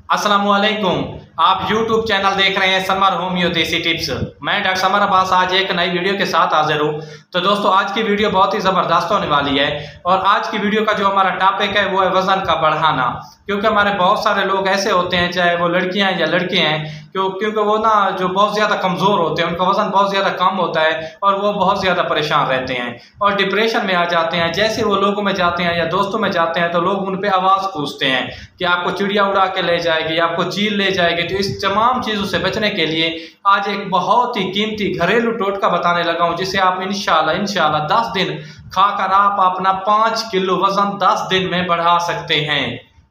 अस्सलामुअलैकुम। आप YouTube channel देख रहे हैं समर होम्यो देसी टिप्स। मैं डॉक्टर समर अब्बास आज एक नई वीडियो के साथ हाजिर हूँ। तो दोस्तों आज की वीडियो बहुत ही ज़बरदस्त होने वाली है और आज की वीडियो का जो हमारा टॉपिक है वो है वज़न का बढ़ाना। क्योंकि हमारे बहुत सारे लोग ऐसे होते हैं, चाहे वो लड़कियां हैं या लड़के हैं, क्योंकि वो ना जो बहुत ज़्यादा कमज़ोर होते हैं, उनका वज़न बहुत ज़्यादा कम होता है और वो बहुत ज़्यादा परेशान रहते हैं और डिप्रेशन में आ जाते हैं। जैसे वो लोगों में जाते हैं या दोस्तों में जाते हैं तो लोग उन पर आवाज़ पूछते हैं कि आपको चिड़िया उड़ा के ले जाएगी, आपको चील ले जाएगी। तो इस तमाम चीज़ों से बचने के लिए आज एक बहुत ही कीमती घरेलू टोटका बताने लगा हूँ, जिसे आप इंशाल्लाह 10 दिन खाकर आप अपना 5 किलो वज़न 10 दिन में बढ़ा सकते हैं।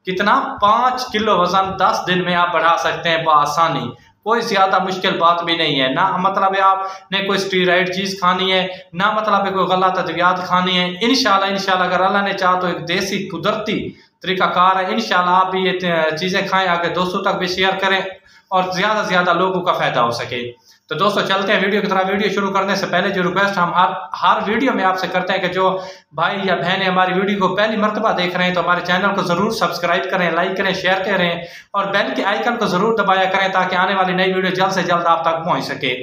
कितना? 5 किलो वज़न 10 दिन में आप बढ़ा सकते हैं बआसानी। कोई ज़्यादा मुश्किल बात भी नहीं है, ना मतलब है आपने कोई स्टीरॉइड चीज़ खानी है, ना मतलब है कोई गलत अद्वियात खानी है। इंशाल्लाह अगर अल्लाह ने चाहा तो एक देसी कुदरती तरीकाकार है। इंशाल्लाह आप भी ये चीज़ें खाएं, आगे दोस्तों तक भी शेयर करें और ज़्यादा से ज़्यादा लोगों का फ़ायदा हो सके। तो दोस्तों चलते हैं वीडियो की तरह। वीडियो शुरू करने से पहले जो रिक्वेस्ट हम हर वीडियो में आपसे करते हैं कि जो भाई या बहनें हमारी वीडियो को पहली मर्तबा देख रहे हैं तो हमारे चैनल को ज़रूर सब्सक्राइब करें, लाइक करें, शेयर करें और बेल के आइकन को ज़रूर दबाया करें ताकि आने वाली नई वीडियो जल्द से जल्द आप तक पहुँच सके।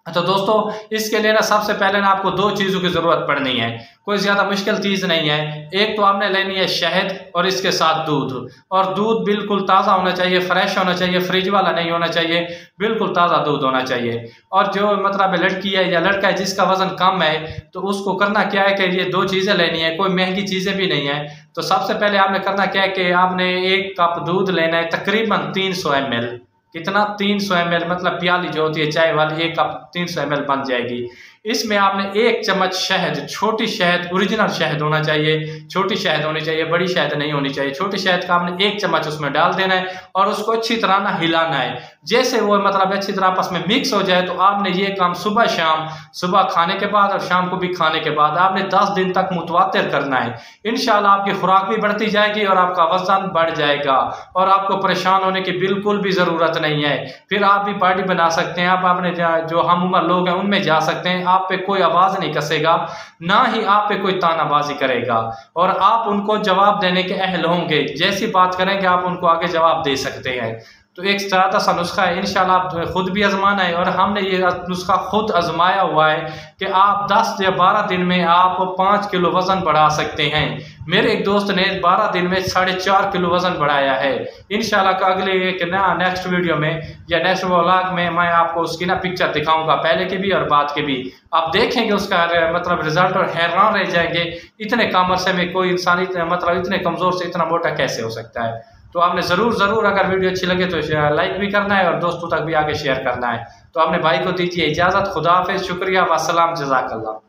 तो दोस्तों इसके लिए ना सबसे पहले ना आपको 2 चीज़ों की ज़रूरत पड़नी है। कोई ज़्यादा मुश्किल चीज़ नहीं है। एक तो आपने लेनी है शहद और इसके साथ दूध, और दूध बिल्कुल ताज़ा होना चाहिए, फ्रेश होना चाहिए, फ्रिज वाला नहीं होना चाहिए, बिल्कुल ताज़ा दूध होना चाहिए। और जो मतलब लड़की है या लड़का है जिसका वज़न कम है तो उसको करना क्या है कि ये 2 चीज़ें लेनी है, कोई महंगी चीज़ें भी नहीं है। तो सबसे पहले आपने करना क्या है कि आपने 1 कप दूध लेना है, तकरीबन 300 ml। कितना? 300 ml, मतलब प्याली जो होती है चाय वाली, 1 कप 300 ml बन जाएगी। इसमें आपने 1 चम्मच शहद, छोटी शहद, ओरिजिनल शहद होना चाहिए, छोटी शहद होनी चाहिए, बड़ी शहद नहीं होनी चाहिए। छोटी शहद का आपने 1 चम्मच उसमें डाल देना है और उसको अच्छी तरह ना हिलाना है। जैसे वो मतलब अच्छी तरह आपस में मिक्स हो जाए तो आपने ये काम सुबह शाम, सुबह खाने के बाद और शाम को भी खाने के बाद आपने 10 दिन तक मुतवातिर करना है। इंशाल्लाह आपकी खुराक भी बढ़ती जाएगी और आपका वजन बढ़ जाएगा और आपको परेशान होने की बिल्कुल भी ज़रूरत नहीं है। फिर आप भी पार्टी बना सकते हैं, आप अपने जो हम उम्र लोग हैं उनमें जा सकते हैं। आप पे कोई आवाज़ नहीं कसेगा, ना ही आप पे कोई तानाबाजी करेगा और आप उनको जवाब देने के अहल होंगे। जैसी बात करेंगे आप उनको आगे जवाब दे सकते हैं। तो एक सादा सा नुस्खा है, इंशाल्लाह आप खुद भी आजमाना है और हमने ये नुस्खा खुद आजमाया हुआ है कि आप 10 या 12 दिन में आप 5 किलो वज़न बढ़ा सकते हैं। मेरे एक दोस्त ने 12 दिन में 4.5 किलो वज़न बढ़ाया है। इंशाल्लाह का अगले एक नेक्स्ट वीडियो में या नेक्स्ट व्लॉग में मैं आपको उसकी पिक्चर दिखाऊंगा, पहले की भी और बाद के भी। आप देखेंगे उसका मतलब रिजल्ट और हैरान रह जाएंगे, इतने कम अरसे में कोई इंसान मतलब इतने कमज़ोर से इतना मोटा कैसे हो सकता है। तो आपने ज़रूर अगर वीडियो अच्छी लगे तो लाइक भी करना है और दोस्तों तक भी आगे शेयर करना है। तो अपने भाई को दीजिए इजाज़त। खुदा हाफिज़, शुक्रिया, वस्सलाम, जज़ाकल्लाह।